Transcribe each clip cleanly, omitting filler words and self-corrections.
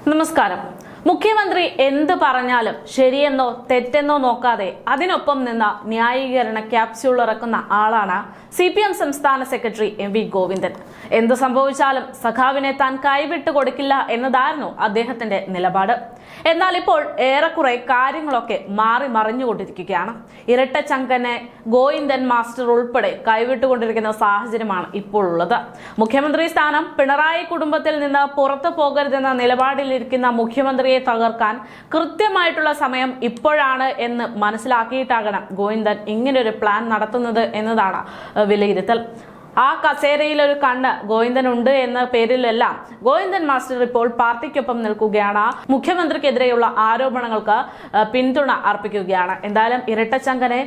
നമസ്കാരം. മുഖ്യമന്ത്രി എന്ത് പറഞ്ഞാലും ശരിയെന്നോ തെറ്റെന്നോ നോക്കാതെ അതിനൊപ്പം നിന്ന ന്യായീകരണ ക്യാപ്സ്യൂൾ ഇറക്കുന്ന ആളാണ് CPM സംസ്ഥാന സെക്രട്ടറി MV ഗോവിന്ദൻ. എന്ത് സംഭവിച്ചാലും സഖാവിനെ താൻ കൈവിട്ടു കൊടുക്കില്ല എന്നതായിരുന്നു അദ്ദേഹത്തിന്റെ നിലപാട്. എന്നാൽ ഇപ്പോൾ ഏറെക്കുറെ കാര്യങ്ങളൊക്കെ മാറി മറിഞ്ഞുകൊണ്ടിരിക്കുകയാണ്. ഇരട്ടച്ചങ്കനെ ഗോവിന്ദൻ മാസ്റ്റർ ഉൾപ്പെടെ കൈവിട്ടുകൊണ്ടിരിക്കുന്ന സാഹചര്യമാണ് ഇപ്പോൾ ഉള്ളത്. മുഖ്യമന്ത്രി സ്ഥാനം പിണറായി കുടുംബത്തിൽ നിന്ന് പുറത്തു പോകരുതെന്ന നിലപാടിലിരിക്കുന്ന മുഖ്യമന്ത്രിയെ തകർക്കാൻ കൃത്യമായിട്ടുള്ള സമയം ഇപ്പോഴാണ് എന്ന് മനസ്സിലാക്കിയിട്ടാകണം ഗോവിന്ദൻ ഇങ്ങനൊരു പ്ലാൻ നടത്തുന്നത് എന്നതാണ് വിലയിരുത്തൽ. ആ കസേരയിൽ ഒരു കണ്ണ് ഗോവിന്ദൻ ഉണ്ട് എന്ന പേരിലെല്ലാം ഗോവിന്ദൻ മാസ്റ്റർ ഇപ്പോൾ പാർട്ടിക്കൊപ്പം നിൽക്കുകയാണ്. മുഖ്യമന്ത്രിക്കെതിരെയുള്ള ആരോപണങ്ങൾക്ക് പിന്തുണ അർപ്പിക്കുകയാണ്. എന്തായാലും ഇരട്ടച്ചങ്കനെ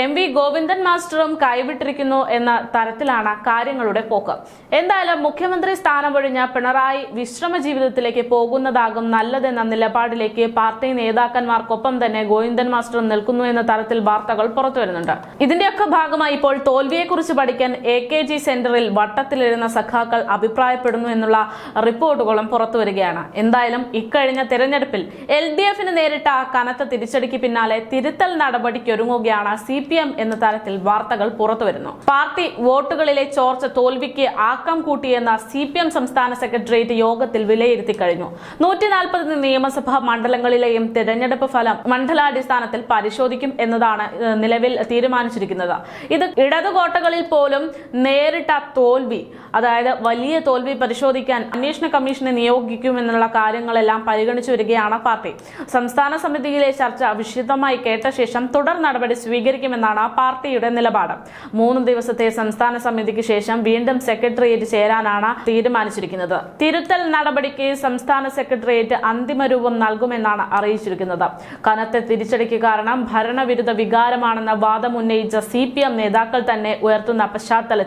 MV ഗോവിന്ദൻ മാസ്റ്ററും കൈവിട്ടിരിക്കുന്നു എന്ന തരത്തിലാണ് കാര്യങ്ങളുടെ പോക്ക്. എന്തായാലും മുഖ്യമന്ത്രി സ്ഥാനം ഒഴിഞ്ഞ പിണറായി വിശ്രമ ജീവിതത്തിലേക്ക് പോകുന്നതാകും നല്ലതെന്ന നിലപാടിലേക്ക് പാർട്ടി നേതാക്കന്മാർക്കൊപ്പം തന്നെ ഗോവിന്ദൻ മാസ്റ്ററും നിൽക്കുന്നു എന്ന തരത്തിൽ വാർത്തകൾ പുറത്തുവരുന്നുണ്ട്. ഇതിന്റെയൊക്കെ ഭാഗമായി ഇപ്പോൾ തോൽവിയെക്കുറിച്ച് പഠിക്കാൻ AKG സെന്ററിൽ വട്ടത്തിലിരുന്ന സഖാക്കൾ അഭിപ്രായപ്പെടുന്നു എന്നുള്ള റിപ്പോർട്ടുകളും പുറത്തുവരികയാണ്. എന്തായാലും ഇക്കഴിഞ്ഞ തെരഞ്ഞെടുപ്പിൽ LDFന് നേരിട്ട കനത്ത തിരിച്ചടിക്ക് പിന്നാലെ തിരുത്തൽ നടപടിക്കൊരുങ്ങുകയാണ് CPM എന്ന തരത്തിൽ വാർത്തകൾ പുറത്തുവരുന്നു. പാർട്ടി വോട്ടുകളിലെ ചോർച്ച തോൽവിക്ക് ആക്കം കൂട്ടിയെന്ന CPM സംസ്ഥാന സെക്രട്ടേറിയറ്റ് യോഗത്തിൽ വിലയിരുത്തി കഴിഞ്ഞു. 140 നിയമസഭാ മണ്ഡലങ്ങളിലെയും തെരഞ്ഞെടുപ്പ് ഫലം മണ്ഡലാടിസ്ഥാനത്തിൽ പരിശോധിക്കും എന്നതാണ് നിലവിൽ തീരുമാനിച്ചിരിക്കുന്നത്. ഇത് ഇടതുകോട്ടകളിൽ പോലും നേരിട്ട തോൽവി, അതായത് വലിയ തോൽവി പരിശോധിക്കാൻ അന്വേഷണ കമ്മീഷനെ നിയോഗിക്കുമെന്നുള്ള കാര്യങ്ങളെല്ലാം പരിഗണിച്ചു വരികയാണ് പാർട്ടി. സംസ്ഥാന സമിതിയിലെ ചർച്ച വിശദമായി കേട്ട ശേഷം തുടർ നടപടി സ്വീകരിക്കുമെന്നാണ് പാർട്ടിയുടെ നിലപാട്. 3 ദിവസത്തെ സംസ്ഥാന സമിതിക്ക് ശേഷം വീണ്ടും സെക്രട്ടേറിയറ്റ് ചേരാനാണ് തീരുമാനിച്ചിരിക്കുന്നത്. തിരുത്തൽ നടപടിക്ക് സംസ്ഥാന സെക്രട്ടേറിയറ്റ് അന്തിമ രൂപം നൽകുമെന്നാണ് അറിയിച്ചിരിക്കുന്നത്. കനത്ത തിരിച്ചടിക്ക് കാരണം ഭരണവിരുദ്ധ വികാരമാണെന്ന വാദം ഉന്നയിച്ച CPM നേതാക്കൾ തന്നെ ഉയർത്തുന്ന പശ്ചാത്തലത്തിൽ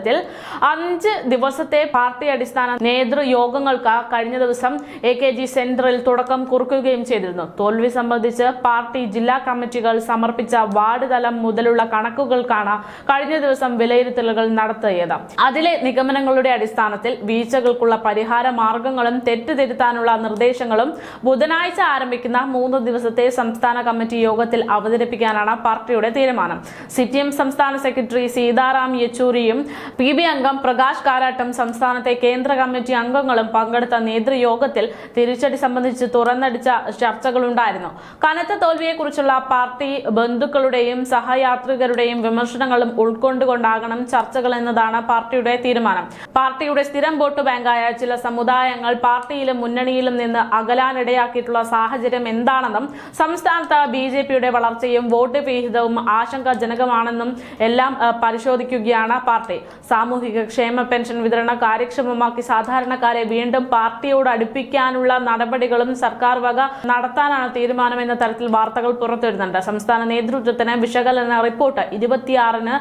5 ദിവസത്തെ പാർട്ടി അടിസ്ഥാന നേതൃയോഗങ്ങൾക്ക് കഴിഞ്ഞ ദിവസം AKG സെന്ററിൽ തുടക്കം കുറിക്കുകയും ചെയ്തിരുന്നു. തോൽവി സംബന്ധിച്ച് പാർട്ടി ജില്ലാ കമ്മിറ്റികൾ സമർപ്പിച്ച വാർഡ് തലം മുതലുള്ള കണക്കുകൾക്കാണ് കഴിഞ്ഞ ദിവസം വിലയിരുത്തലുകൾ നടത്തിയത്. അതിലെ നിഗമനങ്ങളുടെ അടിസ്ഥാനത്തിൽ വീഴ്ചകൾക്കുള്ള പരിഹാര മാർഗങ്ങളും തെറ്റുതിരുത്താനുള്ള നിർദ്ദേശങ്ങളും ബുധനാഴ്ച ആരംഭിക്കുന്ന 3 ദിവസത്തെ സംസ്ഥാന കമ്മിറ്റി യോഗത്തിൽ അവതരിപ്പിക്കാനാണ് പാർട്ടിയുടെ തീരുമാനം. CPM സംസ്ഥാന സെക്രട്ടറി സീതാറാം യെച്ചൂരിയും PB അംഗം പ്രകാശ് കാരാട്ടും സംസ്ഥാനത്തെ കേന്ദ്ര കമ്മിറ്റി അംഗങ്ങളും പങ്കെടുത്ത നേതൃയോഗത്തിൽ തിരിച്ചടി സംബന്ധിച്ച് തുറന്നടിച്ച ചർച്ചകളുണ്ടായിരുന്നു. കനത്ത തോൽവിയെക്കുറിച്ചുള്ള പാർട്ടി ബന്ധുക്കളുടെയും സഹയാത്രികരുടെയും വിമർശനങ്ങളും ഉൾക്കൊണ്ടുകൊണ്ടാകണം ചർച്ചകൾ എന്നതാണ് പാർട്ടിയുടെ തീരുമാനം. പാർട്ടിയുടെ സ്ഥിരം വോട്ട് ബാങ്കായ ചില സമുദായങ്ങൾ പാർട്ടിയിലും മുന്നണിയിലും നിന്ന് അകലാനിടയാക്കിയിട്ടുള്ള സാഹചര്യം എന്താണെന്നും സംസ്ഥാനത്ത് BJPയുടെ വളർച്ചയും വോട്ട് വിഹിതവും ആശങ്കാജനകമാണെന്നും എല്ലാം പരിശോധിക്കുകയാണ് പാർട്ടി. സാമൂഹിക ക്ഷേമ പെൻഷൻ വിതരണം കാര്യക്ഷമമാക്കി സാധാരണക്കാരെ വീണ്ടും പാർട്ടിയോട് അടുപ്പിക്കാനുള്ള നടപടികളും സർക്കാർ വക നടത്താനാണ് തീരുമാനമെന്ന തരത്തിൽ വാർത്തകൾ പുറത്തുവരുന്നുണ്ട്. സംസ്ഥാന നേതൃത്വത്തിന് വിശകലന റിപ്പോർട്ട് 26-ന്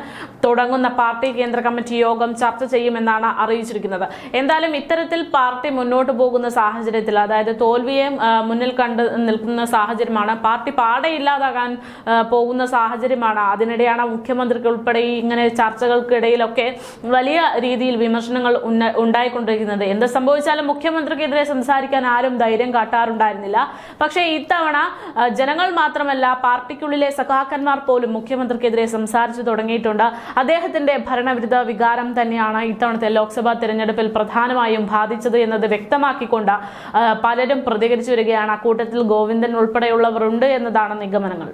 തുടങ്ങുന്ന പാർട്ടി കേന്ദ്ര കമ്മിറ്റി യോഗം ചർച്ച ചെയ്യുമെന്നാണ് അറിയിച്ചിരിക്കുന്നത്. എന്തായാലും ഇത്തരത്തിൽ പാർട്ടി മുന്നോട്ട് പോകുന്ന സാഹചര്യത്തിൽ, അതായത് തോൽവിയെ മുന്നിൽ കണ്ട് നിൽക്കുന്ന സാഹചര്യമാണ്, പാർട്ടി പാടെ ഇല്ലാതാകാൻ പോകുന്ന സാഹചര്യമാണ്. അതിനിടെയാണ് മുഖ്യമന്ത്രിക്ക് ഉൾപ്പെടെ ഇങ്ങനെ ചർച്ചകൾക്കിടയിലൊക്കെ വലിയ രീതിയിൽ വിമർശനങ്ങൾ ഉണ്ടായിക്കൊണ്ടിരിക്കുന്നത്. എന്ത് സംഭവിച്ചാലും മുഖ്യമന്ത്രിക്കെതിരെ സംസാരിക്കാൻ ആരും ധൈര്യം കാട്ടാറുണ്ടായിരുന്നില്ല. പക്ഷേ ഇത്തവണ ജനങ്ങൾ മാത്രമല്ല, പാർട്ടിക്കുള്ളിലെ സഖാക്കന്മാർ പോലും മുഖ്യമന്ത്രിക്കെതിരെ സംസാരിച്ചു തുടങ്ങിയിട്ടുണ്ട്. അദ്ദേഹത്തിന്റെ ഭരണവിരുദ്ധ വികാരം തന്നെയാണ് ഇത്തവണത്തെ ലോക്സഭാ തെരഞ്ഞെടുപ്പിൽ പ്രധാനമായും ബാധിച്ചത് എന്നത് വ്യക്തമാക്കിക്കൊണ്ട് പലരും പ്രതികരിച്ചു വരികയാണ്. അക്കൂട്ടത്തിൽ ഗോവിന്ദൻ ഉൾപ്പെടെയുള്ളവർ ഉണ്ട് എന്നതാണ് നിഗമനങ്ങൾ.